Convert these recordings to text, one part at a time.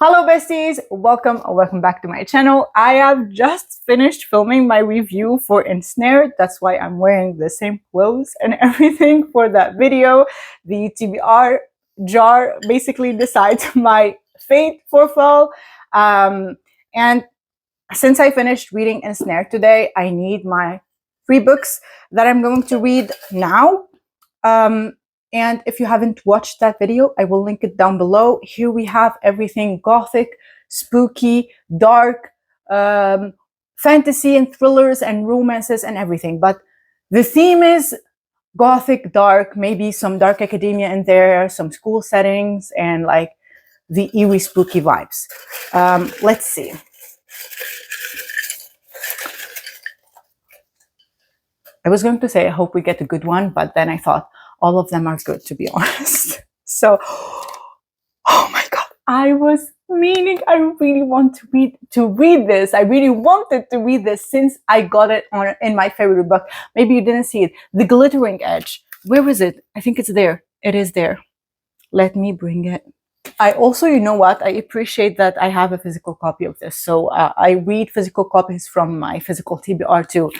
Hello besties, welcome back to my channel. I have just finished filming my review for Ensnared. That's why I'm wearing the same clothes and everything for that video. The TBR jar basically decides my fate for fall. And since I finished reading Ensnared today, I need my 3 books that I'm going to read now. And if you haven't watched that video, I will link it down below. Here we have everything Gothic, spooky, dark, fantasy and thrillers and romances and everything. But the theme is Gothic, dark, maybe some dark academia in there, some school settings, and like the eerie, spooky vibes. Let's see. I was going to say, I hope we get a good one, but then I thought all of them are good, to be honest. So, oh my God, I really want to read this. I really wanted to read this since I got it in my favorite book. Maybe you didn't see it. The Glittering Edge. Where is it? I think it's there. It is there. Let me bring it. I also, you know what? I appreciate that I have a physical copy of this. So I read physical copies from my physical TBR too.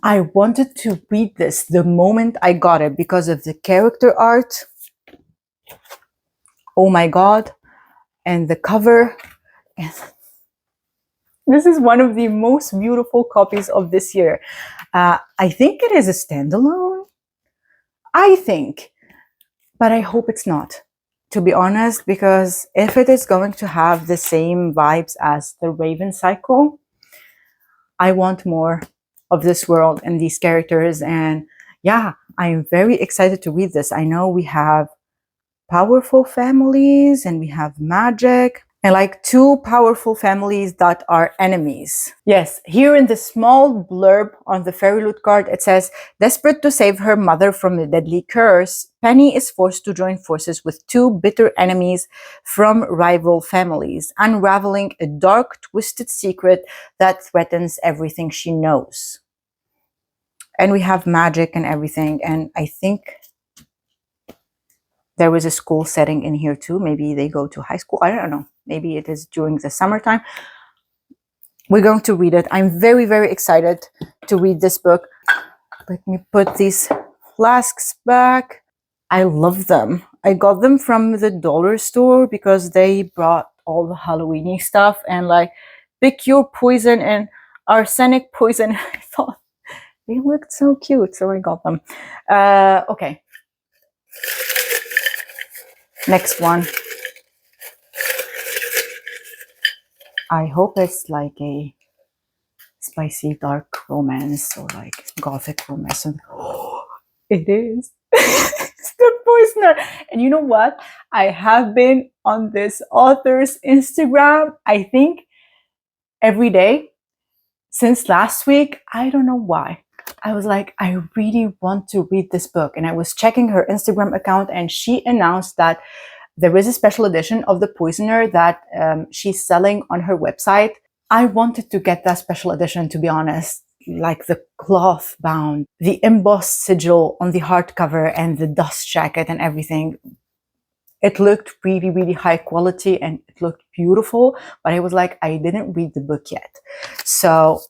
I wanted to read this the moment I got it because of the character art. Oh my God. And the cover. And this is one of the most beautiful copies of this year. I think it is a standalone. I think. But I hope it's not, to be honest, because if it is going to have the same vibes as the Raven Cycle, I want more of this world and these characters. And yeah, I'm very excited to read this. I know we have powerful families and we have magic and like 2 powerful families that are enemies. Yes, here in the small blurb on the Fairy Loot card, it says, desperate to save her mother from a deadly curse, Penny is forced to join forces with 2 bitter enemies from rival families, unraveling a dark, twisted secret that threatens everything she knows. And we have magic and everything. And I think there was a school setting in here too. Maybe they go to high school. I don't know. Maybe it is during the summertime. We're going to read it. I'm very, very excited to read this book. Let me put these flasks back. I love them. I got them from the dollar store because they brought all the Halloweeny stuff and like pick your poison and arsenic poison. I thought they looked so cute, so I got them. Okay. Next one. I hope it's like a spicy dark romance or like Gothic romance. Oh, it is. It's the Poisoner. And you know what? I have been on this author's Instagram, I think, every day since last week. I don't know why. I was like, I really want to read this book. And I was checking her Instagram account and she announced that there is a special edition of The Poisoner that she's selling on her website. I wanted to get that special edition, to be honest, like the cloth bound, the embossed sigil on the hardcover and the dust jacket and everything. It looked really, really high quality and it looked beautiful, but I was like, I didn't read the book yet. So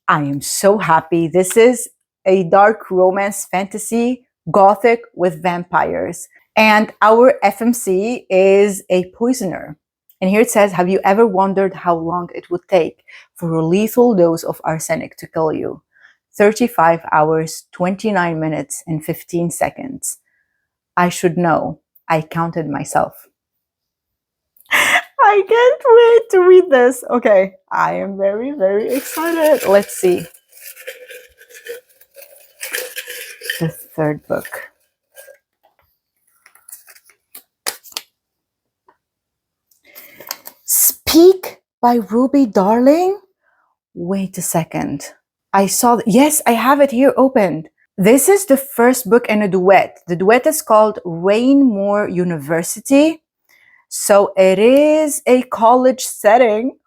I am so happy. This is a dark romance fantasy, Gothic with vampires. And our FMC is a poisoner. And here it says, have you ever wondered how long it would take for a lethal dose of arsenic to kill you? 35 hours, 29 minutes, and 15 seconds. I should know. I counted myself. I can't wait to read this. Okay, I am very, very excited. Let's see. The 3rd book. Speak by Ruby Darling? Wait a second. I saw, yes, I have it here opened. This is the 1st book in a duet. The duet is called Rainmore University. So it is a college setting.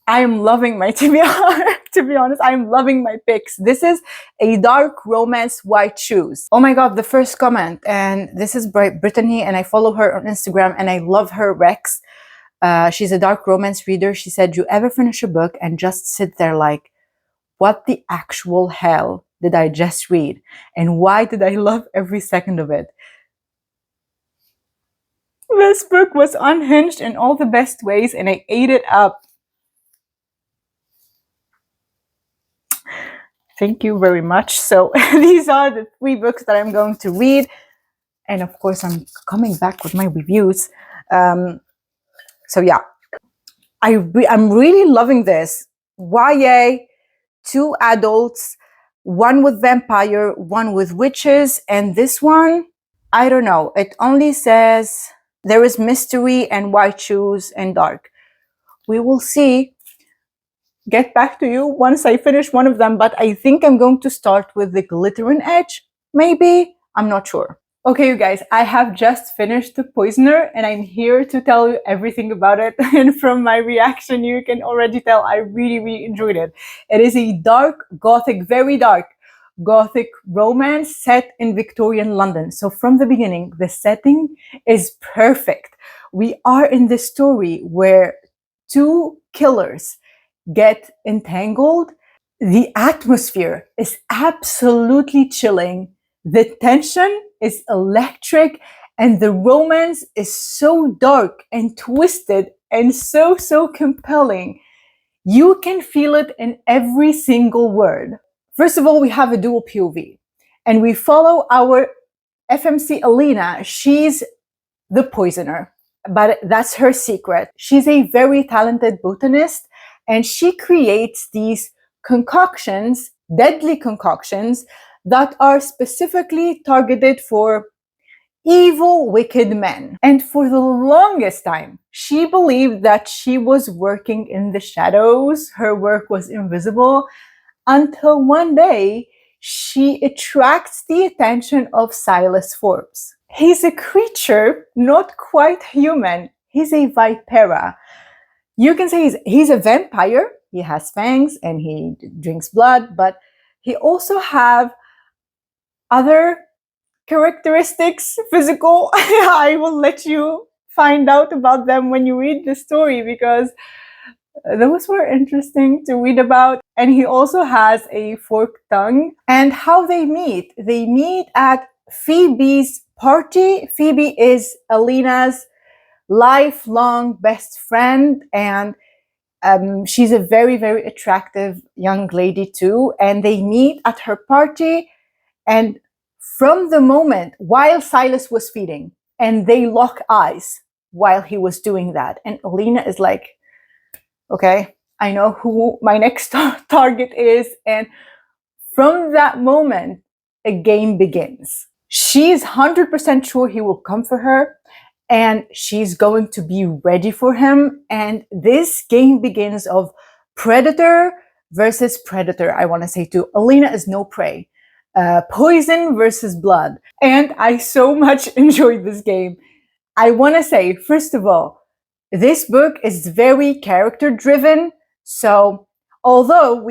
I am loving my TBR To be honest, I'm loving my picks. This is a dark romance, white shoes. Oh my god, the first comment, and this is Brittany, and I follow her on Instagram, and I love her, Rex. She's a dark romance reader. She said, you ever finish a book and just sit there like, what the actual hell did I just read? And why did I love every second of it? This book was unhinged in all the best ways, and I ate it up. Thank you very much. So these are the 3 books that I'm going to read. And of course, I'm coming back with my reviews. So yeah, I'm really loving this. YA, 2 adults, 1 with vampire, 1 with witches, and this one, I don't know. It only says there is mystery and white shoes and dark. We will see. Get back to you once I finish one of them, but I think I'm going to start with the glittering edge. Maybe, I'm not sure. Okay, you guys, I have just finished The Poisoner, and I'm here to tell you everything about it. And from my reaction, you can already tell I really enjoyed it. It is a dark, gothic, very dark gothic romance set in Victorian London. So from the beginning, the setting is perfect. We are in the story where 2 killers get entangled. The atmosphere is absolutely chilling. The tension is electric, and the romance is so dark and twisted and so compelling. You can feel it in every single word. First of all, we have a dual POV, and we follow our FMC Alina. She's the poisoner, but that's her secret. She's a very talented botanist, and she creates these concoctions, deadly concoctions, that are specifically targeted for evil, wicked men. And for the longest time, she believed that she was working in the shadows. Her work was invisible, until one day she attracts the attention of Silas Forbes. He's a creature not quite human. He's a vipera. You can say he's a vampire. He has fangs and he drinks blood, but he also have other characteristics, physical. I will let you find out about them when you read the story, because those were interesting to read about. And he also has a forked tongue. And how they meet at Phoebe's party. Phoebe is Alina's lifelong best friend, and she's a very attractive young lady too. And they meet at her party, and from the moment while Silas was feeding, and they lock eyes while he was doing that, and Alina is like, okay, I know who my next target is. And from that moment, a game begins. She's 100% sure he will come for her, and she's going to be ready for him. And this game begins of predator versus predator, I want to say too. Alina is no prey. Poison versus blood. And I so much enjoyed this game. I want to say, first of all, this book is very character driven. So although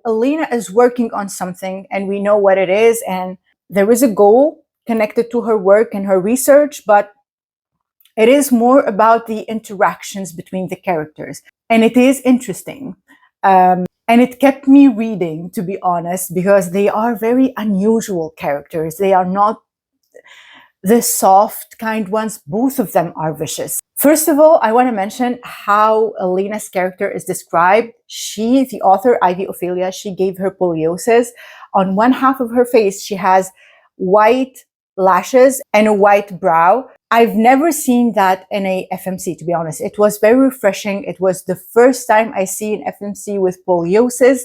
Alina is working on something and we know what it is, and there is a goal connected to her work and her research, but it is more about the interactions between the characters. And it is interesting. And it kept me reading, to be honest, because they are very unusual characters. They are not the soft kind ones. Both of them are vicious. First of all, I want to mention how Alina's character is described. She, the author, Ivy Ophelia, she gave her scoliosis. On one half of her face, she has white lashes and a white brow. I've never seen that in a FMC, to be honest. It was very refreshing. It was the first time I see an FMC with scoliosis,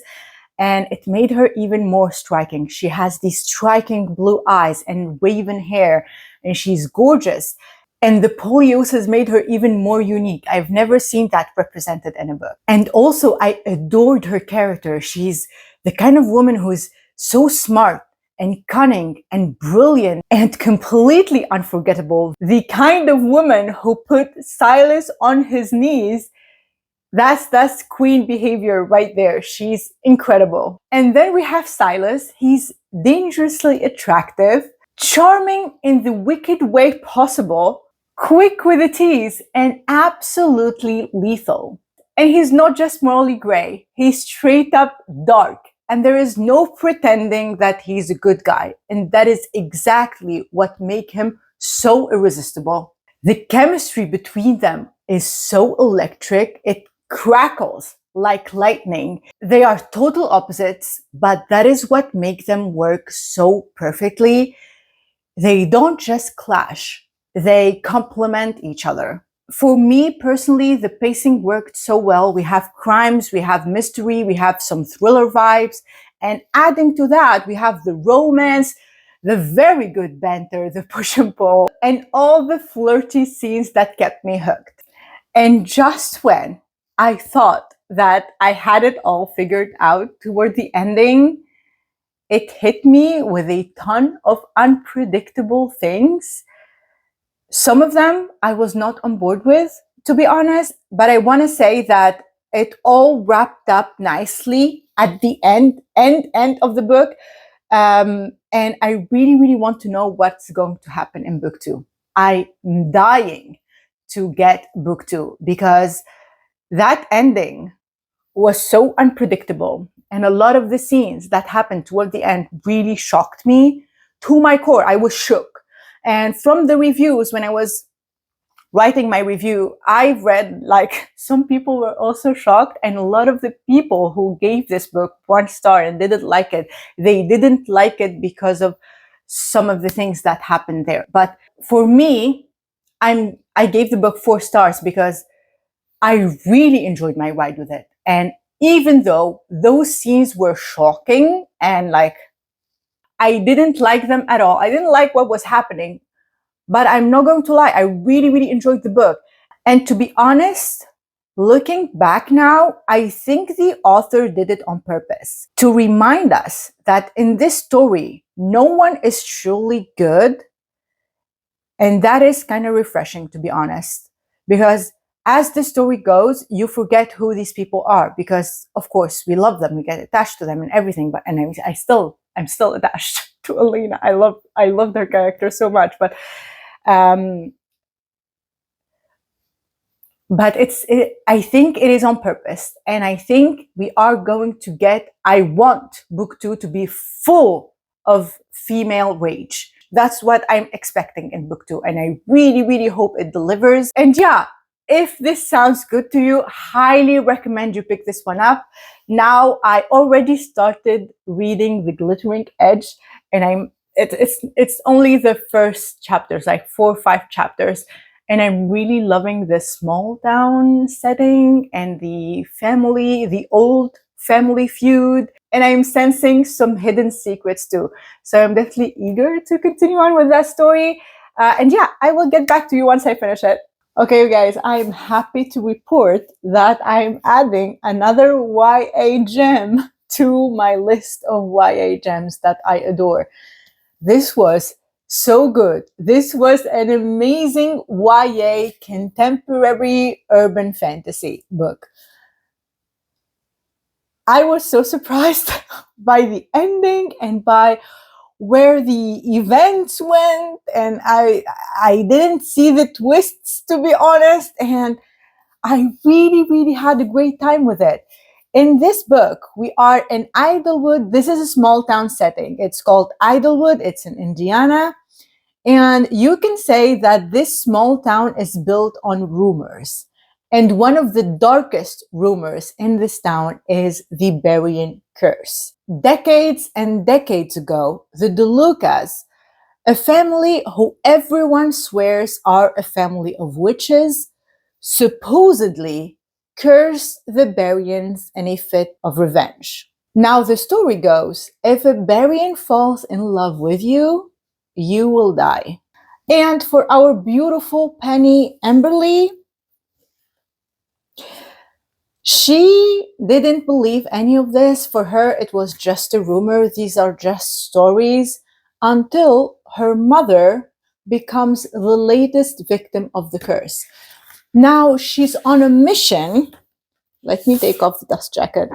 and it made her even more striking. She has these striking blue eyes and raven hair, and she's gorgeous. And the scoliosis made her even more unique. I've never seen that represented in a book. And also, I adored her character. She's the kind of woman who's so smart and cunning and brilliant and completely unforgettable. The kind of woman who put Silas on his knees That's queen behavior right there. She's incredible. And then we have Silas. He's dangerously attractive, charming in the wicked way possible, quick with the tease, and absolutely lethal. And he's not just morally gray, he's straight up dark. And there is no pretending that he's a good guy. And that is exactly what makes him so irresistible. The chemistry between them is so electric, it crackles like lightning. They are total opposites, but that is what makes them work so perfectly. They don't just clash, they complement each other. For me personally, the pacing worked so well. We have crimes, we have mystery, we have some thriller vibes, and adding to that, we have the romance, the very good banter, the push and pull, and all the flirty scenes that kept me hooked. And just when I thought that I had it all figured out toward the ending, it hit me with a ton of unpredictable things. Some of them I was not on board with, to be honest, but I want to say that it all wrapped up nicely at the end of the book. And I really, really want to know what's going to happen in book two. I'm dying to get book two because that ending was so unpredictable. And a lot of the scenes that happened toward the end really shocked me to my core. I was shook. And from the reviews, when I was writing my review, I read like some people were also shocked. And a lot of the people who gave this book 1 star and didn't like it, they didn't like it because of some of the things that happened there. But for me, I gave the book 4 stars because I really enjoyed my ride with it. And even though those scenes were shocking and like, I didn't like them at all. I didn't like what was happening, but I'm not going to lie. I really, really enjoyed the book. And to be honest, looking back now, I think the author did it on purpose to remind us that in this story, no one is truly good. And that is kind of refreshing, to be honest, because as the story goes, you forget who these people are because, of course, we love them, we get attached to them and everything. But and I'm still attached to Elena. I love their character so much. But I think it is on purpose, and I think we are going to get. I want book two to be full of female rage. That's what I'm expecting in book two, and I really, really hope it delivers. And yeah, if this sounds good to you, highly recommend you pick this one up. Now, I already started reading The Glittering Edge, and it's only the first chapters, like 4 or 5 chapters. And I'm really loving the small town setting and the old family feud. And I'm sensing some hidden secrets too. So I'm definitely eager to continue on with that story. And yeah, I will get back to you once I finish it. Okay, you guys, I'm happy to report that I'm adding another YA gem to my list of YA gems that I adore. This was so good. This was an amazing YA contemporary urban fantasy book. I was so surprised by the ending and by where the events went, and I didn't see the twists, to be honest, and I really, really had a great time with it. In this book, we are in Idlewood. This is a small town setting. It's called Idlewood. It's in Indiana. And you can say that this small town is built on rumors. And one of the darkest rumors in this town is the Berrien curse. Decades and decades ago, the DeLucas, a family who everyone swears are a family of witches, supposedly cursed the Berriens in a fit of revenge. Now the story goes, if a Berrien falls in love with you, you will die. And for our beautiful Penny Emberly, she didn't believe any of this. For her, it was just a rumor. These are just stories, until her mother becomes the latest victim of the curse. Now she's on a mission Let me take off the dust jacket.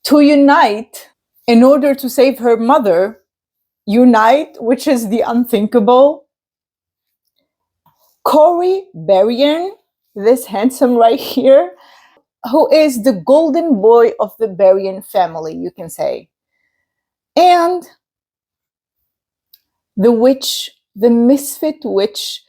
To unite in order to save her mother, unite, which is the unthinkable. Corey Berrien, this handsome right here, who is the golden boy of the Berrien family, you can say. And the witch, the misfit witch,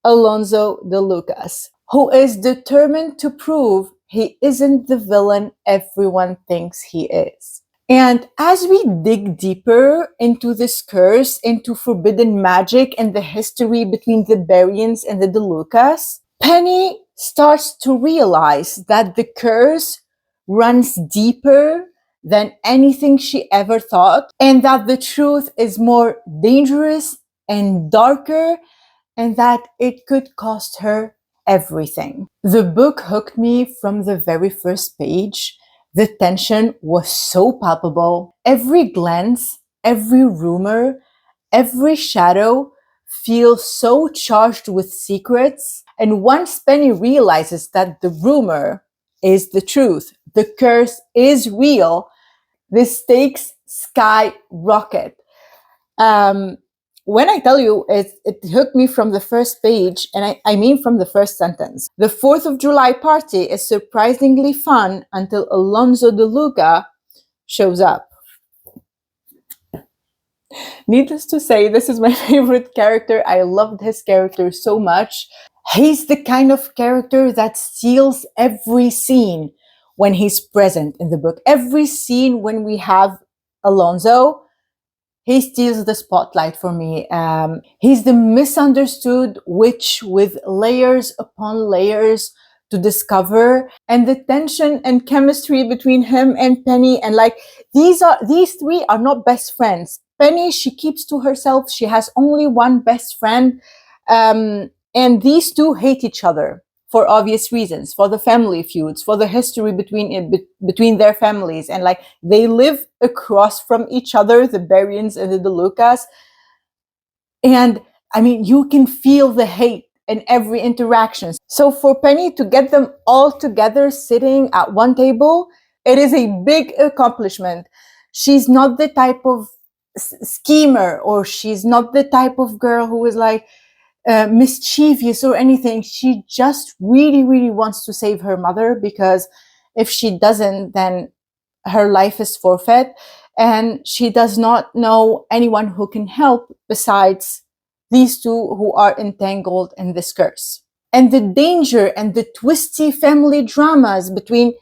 Alonso de Lucas, who is determined to prove he isn't the villain everyone thinks he is. And as we dig deeper into this curse, into forbidden magic and the history between the Berriens and the De Lucas, Penny starts to realize that the curse runs deeper than anything she ever thought, and that the truth is more dangerous and darker, and that it could cost her everything. The book hooked me from the very first page. The tension was so palpable. Every glance, every rumor, every shadow feels so charged with secrets. And once Penny realizes that the rumor is the truth, the curse is real, the stakes skyrocket. When I tell you it hooked me from the first page, and I mean from the first sentence. The 4th of July party is surprisingly fun until Alonso de Luca shows up. Needless to say, this is my favorite character. I loved his character so much. He's the kind of character that steals every scene when he's present in the book. Every scene when we have Alonso, he steals the spotlight for me. He's the misunderstood witch with layers upon layers to discover, and the tension and chemistry between him and Penny, and like these three are not best friends. Penny, she keeps to herself. She has only one best friend, and these two hate each other for obvious reasons, for the family feuds, for the history between their families, and like they live across from each other, the Berriens and the De Lucas. And I mean, you can feel the hate in every interaction. So for Penny to get them all together sitting at one table, it is a big accomplishment. She's not the type of schemer, or she's not the type of girl who is like mischievous or anything. She just really, really wants to save her mother, because if she doesn't, then her life is forfeit, and she does not know anyone who can help besides these two who are entangled in this curse. And the danger and the twisty family dramas between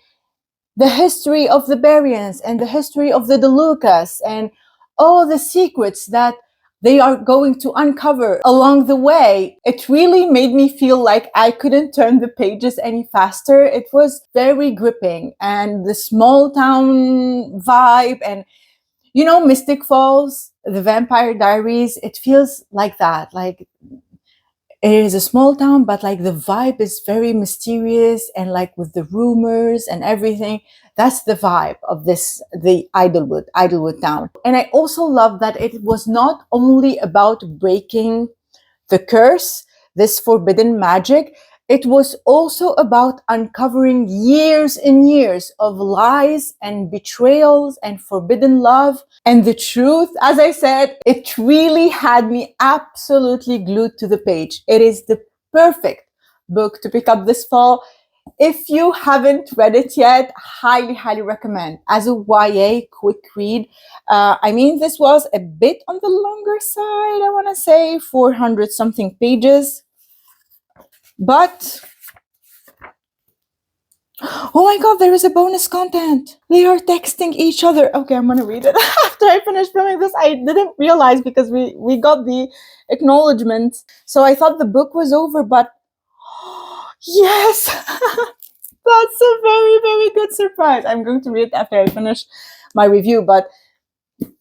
the history of the Berriens and the history of the De Lucas, and all the secrets that they are going to uncover along the way. It really made me feel like I couldn't turn the pages any faster. It was very gripping, and the small town vibe, and you know, Mystic Falls, the Vampire Diaries, it feels like that. Like it is a small town, but like the vibe is very mysterious, and like with the rumors and everything, that's the vibe of the Idlewood town. And I also love that it was not only about breaking the curse, this forbidden magic, it was also about uncovering years and years of lies and betrayals and forbidden love. And the truth, as I said, it really had me absolutely glued to the page. It is the perfect book to pick up this fall. If you haven't read it yet, highly, highly recommend. As a YA quick read, I mean, this was a bit on the longer side, I want to say 400 something pages. But, oh my god, there is a bonus content. They are texting each other. Okay, I'm going to read it after I finish filming this. I didn't realize because we got the acknowledgement. So I thought the book was over, but yes, that's a very, very good surprise. I'm going to read it after I finish my review, but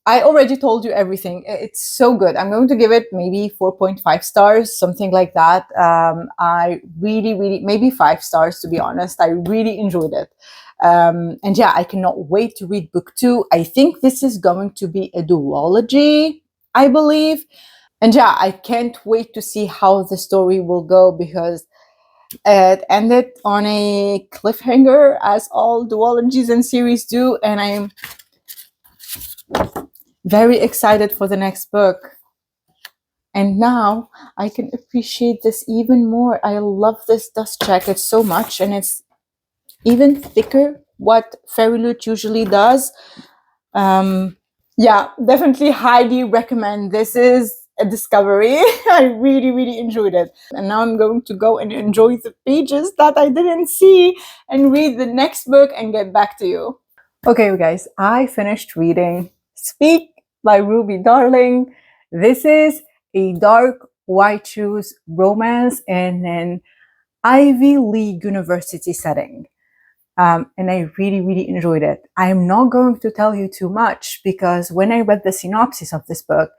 I already told you everything. It's so good. I'm going to give it maybe 4.5 stars, something like that. I really, really, maybe 5 stars, to be honest. I really enjoyed it. And yeah, I cannot wait to read book 2. I think this is going to be a duology, I believe. And yeah, I can't wait to see how the story will go, because It ended on a cliffhanger, as all duologies and series do, and I'm very excited for the next book. And now I can appreciate this even more. I love this dust jacket so much, and it's even thicker what Fairy Loot usually does. Yeah, definitely highly recommend. This is a discovery. I really, really enjoyed it. And now I'm going to go and enjoy the pages that I didn't see and read the next book and get back to you. Okay, you guys, I finished reading Speak by Ruby Darling. This is a dark white shoes romance in an Ivy League university setting. And I really, really enjoyed it. I'm not going to tell you too much because when I read the synopsis of this book,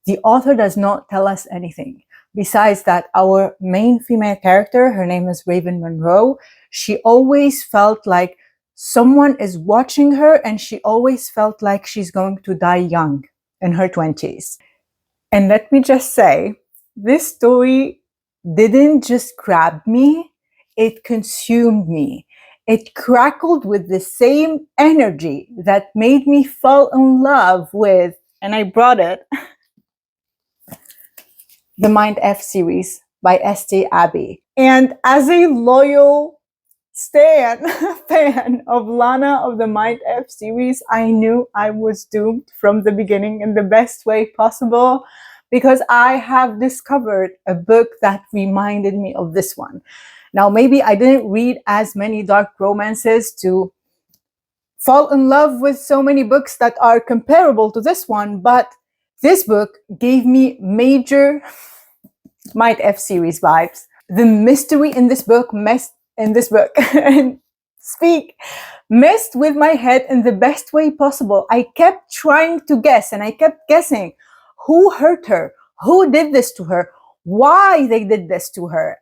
the author does not tell us anything. Besides that, our main female character, her name is Raven Monroe, she always felt like someone is watching her, and she always felt like she's going to die young in her 20s. And let me just say, this story didn't just grab me, it consumed me. It crackled with the same energy that made me fall in love with, and I brought it, the Mind F series by St. Abbey. And as a loyal fan of Lana of the Mind F series, I knew I was doomed from the beginning in the best way possible, because I have discovered a book that reminded me of this one. Now, maybe I didn't read as many dark romances to fall in love with so many books that are comparable to this one, but this book gave me major Might F series vibes. The mystery in this book and Speak messed with my head in the best way possible. I kept trying to guess, and I kept guessing who hurt her, who did this to her, why they did this to her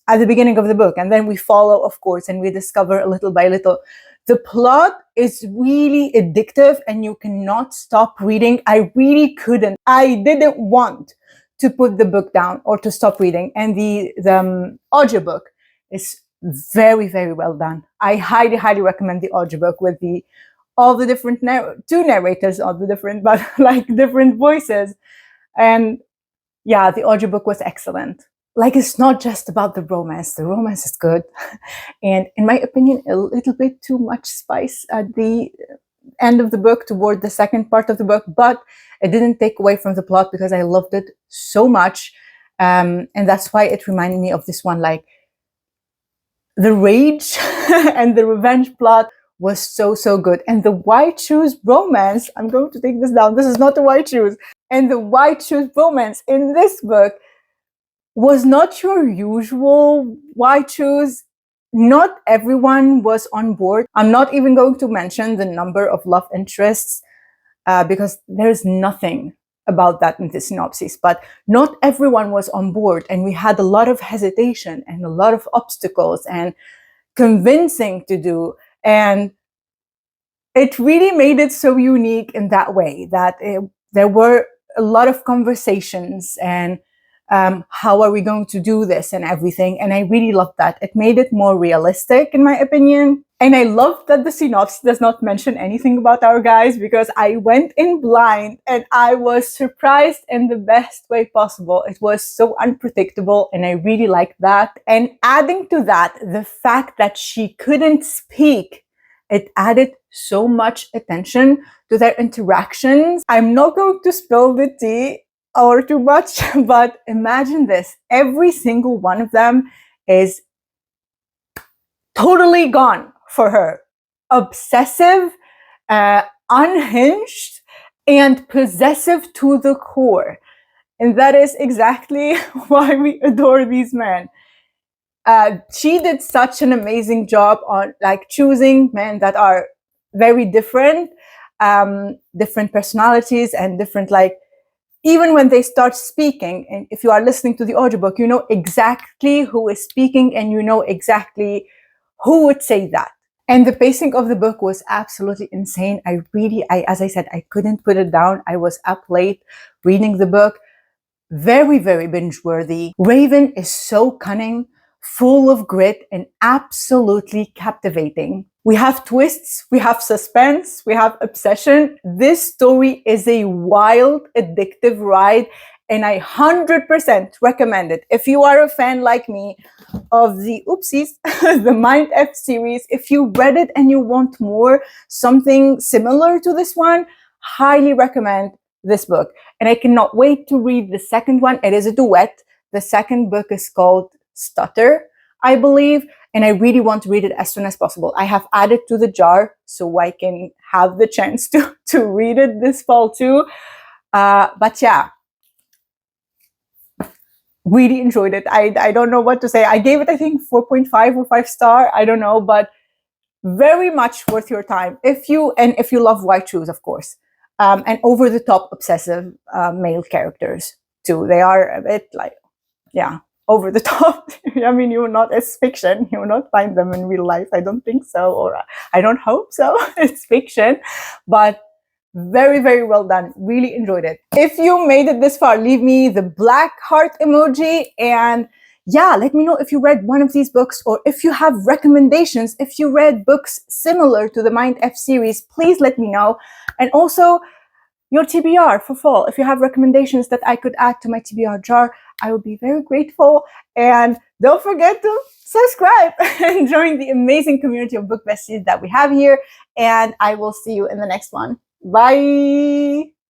at the beginning of the book. And then we follow, of course, and we discover little by little. The plot is really addictive and you cannot stop reading. I really couldn't. I didn't want to put the book down or to stop reading. And the audiobook is very, very well done. I highly, highly recommend the audiobook with all the different two narrators, all the different, but like different voices. And yeah, the audiobook was excellent. Like, it's not just about the romance. The romance is good. And in my opinion, a little bit too much spice at the end of the book toward the second part of the book, but it didn't take away from the plot because I loved it so much. And that's why it reminded me of this one, like the rage and the revenge plot was so, so good. And the white shoes romance, I'm going to take this down. This is not the white shoes. And the white shoes romance in this book was not your usual white shoes. Not everyone was on board. I'm not even going to mention the number of love interests because there's nothing about that in the synopsis, but not everyone was on board, and we had a lot of hesitation and a lot of obstacles and convincing to do, and it really made it so unique in that way that there were a lot of conversations and how are we going to do this and everything. And I really loved that. It made it more realistic, in my opinion. And I love that the synopsis does not mention anything about our guys, because I went in blind and I was surprised in the best way possible. It was so unpredictable and I really liked that. And adding to that, the fact that she couldn't speak, it added so much attention to their interactions. I'm not going to spill the tea or too much, but imagine this. Every single one of them is totally gone for her. Obsessive, unhinged, and possessive to the core. And that is exactly why we adore these men. She did such an amazing job on like choosing men that are very different, different personalities and different, like, even when they start speaking, and if you are listening to the audiobook, you know exactly who is speaking and you know exactly who would say that. And the pacing of the book was absolutely insane. As I said, I couldn't put it down. I was up late reading the book. Very, very binge worthy. Raven is so cunning full of grit and absolutely captivating. We have twists, we have suspense, we have obsession. This story is a wild, addictive ride, and I 100% recommend it. If you are a fan like me of the Oopsies, the Mind F series, if you read it and you want more, something similar to this one, highly recommend this book. And I cannot wait to read the second one. It is a duet. The second book is called Stutter, I believe, and I really want to read it as soon as possible. I have added to the jar so I can have the chance to read it this fall too. But yeah, really enjoyed it. I don't know what to say. I gave it, I think, 4.5 or 5 star. I don't know, but very much worth your time if you love white shoes, of course, and over the top obsessive male characters too. They are a bit like, yeah, over the top. I mean, you will not, it's fiction. You will not find them in real life. I don't think so, or I don't hope so. It's fiction, but very, very well done. Really enjoyed it. If you made it this far, leave me the black heart emoji, and yeah, let me know if you read one of these books, or if you have recommendations. If you read books similar to the Mind F series, please let me know. And also your TBR for fall. If you have recommendations that I could add to my TBR jar, I would be very grateful. And don't forget to subscribe and join the amazing community of book besties that we have here. And I will see you in the next one. Bye.